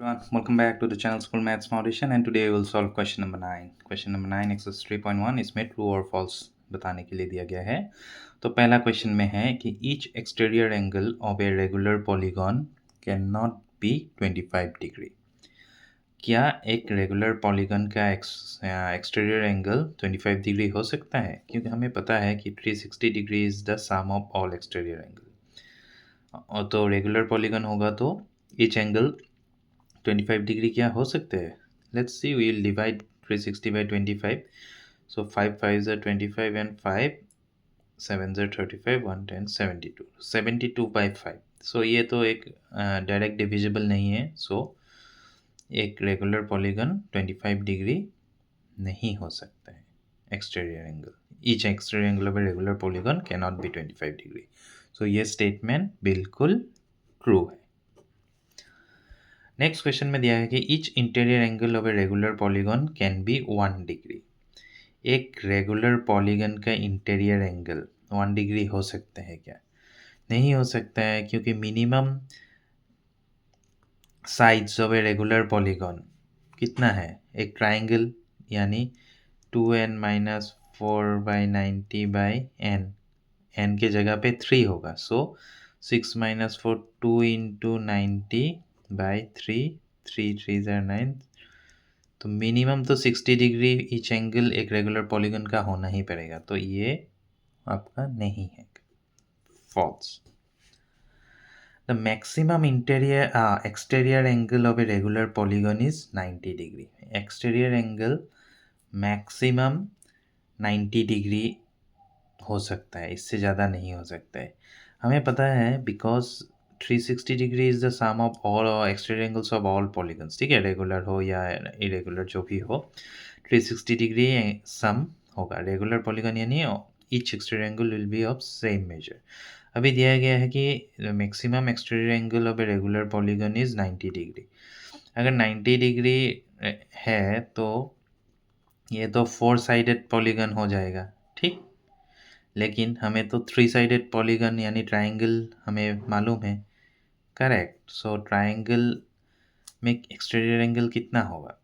Everyone, welcome back to the channel School Maths Foundation and today we will solve question number 9. Question number 9 exercise 3.1 इसमें true और false बताने के लिए दिया गया है। तो पहला क्वेश्चन में है कि each exterior angle of a regular polygon cannot be 25 degree। क्या एक रेगुलर पॉलीगन का एक्सटीरियर एंगल 25 डिग्री हो सकता है? क्योंकि हमें पता है कि 360 degree is the sum of all exterior angle. और तो रेगुलर पॉलीगन होगा तो ईच एंगल 25 डिग्री क्या हो सकते हैं? Let's see, we will divide 360 by 25। So 5 5 are 25 and 5 7 are 35 1 10 72 72 by 5। सो ये तो एक डायरेक्ट डिविजिबल नहीं है। सो एक रेगुलर पॉलीगन 25 डिग्री नहीं हो सकता है exterior angle. Each exterior angle of a regular polygon can not be 25 degree. So ये स्टेटमेंट बिल्कुल ट्रू है। नेक्स्ट क्वेश्चन में दिया है कि each interior angle of a regular polygon can be 1 degree. एक रेगुलर पॉलीगन का इंटीरियर एंगल 1 डिग्री हो सकता है क्या? नहीं हो सकता है, क्योंकि minimum sides of a regular polygon कितना है? एक ट्राइंगल, यानी 2n-4/90/n। n के जगह पे 3 होगा। सो 6 - 4 2 × 90/3 3 3 are 9। तो मिनिमम तो 60 डिग्री ईच एंगल एक रेगुलर पॉलीगन का होना ही पड़ेगा। तो ये आपका नहीं है, false. The maximum exterior angle of a regular polygon is 90 degree। Exterior angle maximum 90 degree हो सकता है, इससे ज़्यादा नहीं हो सकता है। हमें पता है because 360 degree is the sum of all exterior angles of all polygons. ठीक है, रेगुलर हो या इरेगुलर जो भी हो, 360 डिग्री सम होगा। रेगुलर पॉलीगन यानी each exterior angle will be of same measure. अभी दिया गया है कि maximum exterior angle of a regular polygon is 90 degree. अगर 90 डिग्री है तो ये तो 4 साइडेड पॉलीगन हो जाएगा। ठीक, लेकिन हमें तो 3 साइडेड पॉलीगन यानी ट्राइंगल हमें मालूम है। करेक्ट। सो ट्राइंगल में एक्सटीरियर एंगल कितना होगा?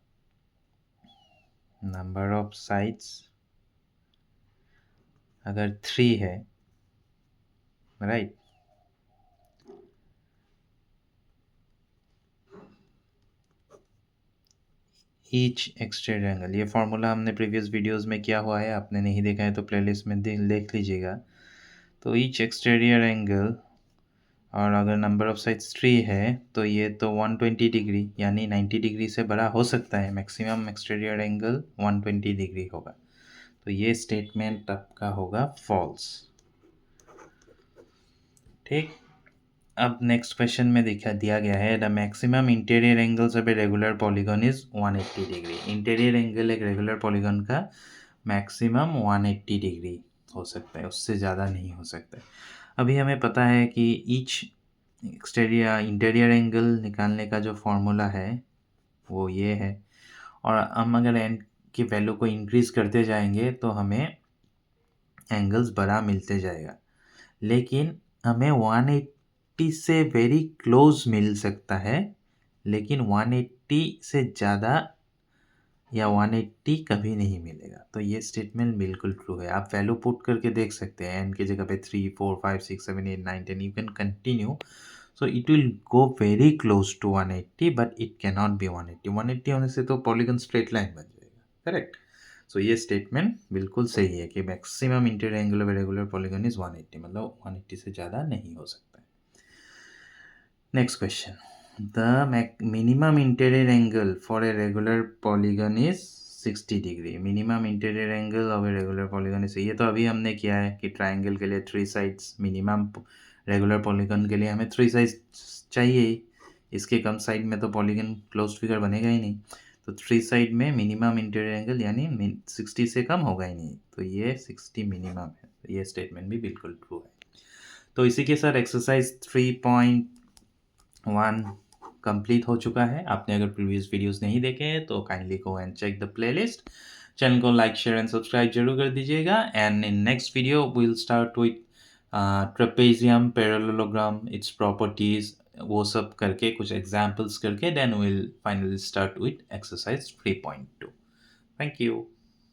नंबर ऑफ साइड्स अगर 3 है, राइट, ईच एक्सटीरियर एंगल, ये फॉर्मूला हमने प्रीवियस वीडियोस में किया हुआ है। आपने नहीं देखा है तो प्लेलिस्ट में देख लीजिएगा। तो ईच एक्सटीरियर एंगल, और अगर नंबर ऑफ साइड्स 3 है तो ये तो 120 डिग्री यानी 90 डिग्री से बड़ा हो सकता है। मैक्सिमम एक्सटीरियर एंगल 120 डिग्री होगा। तो ये स्टेटमेंट आपका होगा फॉल्स। ठीक, अब नेक्स्ट क्वेश्चन में दिया गया है the maximum interior angles of a regular polygon is 180 degree. Interior angle एक रेगुलर पॉलीगन का मैक्सिमम 180 डिग्री हो सकता है, उससे ज़्यादा नहीं हो सकता है। अभी हमें पता है कि ईच इंटीरियर एंगल निकालने का जो फॉर्मूला है वो ये है, और हम अगर एन की वैल्यू को इंक्रीज करते जाएंगे तो हमें एंगल्स बड़ा मिलते जाएगा। लेकिन हमें 180 से वेरी क्लोज मिल सकता है, लेकिन 180 से ज़्यादा या 180 कभी नहीं मिलेगा। तो ये स्टेटमेंट बिल्कुल ट्रू है। आप वैल्यू पुट करके देख सकते हैं। एन की जगह पे 3 4 5 6 7 8 9 10 you can continue. So it will go very close to 180 but it can not be 180। 180 होने से तो पॉलीगन स्ट्रेट लाइन बन जाएगा। करेक्ट। सो ये स्टेटमेंट बिल्कुल सही है कि maximum interior angle of regular polygon is 180, मतलब 180 से ज़्यादा नहीं हो सकता है। Next question, the minimum interior angle for a regular polygon is 60 degree. Minimum interior angle of a regular polygon is, ये तो अभी हमने किया है कि ट्राइंगल के लिए 3 साइड्स मिनिमम, रेगुलर पॉलीगन के लिए हमें 3 साइड्स चाहिए ही। इसके कम साइड में तो पॉलीगन क्लोज्ड फिगर बनेगा ही नहीं। तो 3 साइड में मिनिमम इंटीरियर एंगल यानी 60 से कम होगा ही नहीं। तो ये 60 मिनिमम है। तो ये स्टेटमेंट भी बिल्कुल ट्रू है। तो इसी के साथ एक्सरसाइज 3.1 कंप्लीट हो चुका है। आपने अगर प्रीवियस वीडियोस नहीं देखे हैं तो kindly go and check the playlist. Channel को लाइक शेयर एंड सब्सक्राइब जरूर कर दीजिएगा। And in next video we will start with trapezium parallelogram, its properties, वो सब करके कुछ एग्जाम्पल्स करके then will finally start with exercise 3.2. Thank you.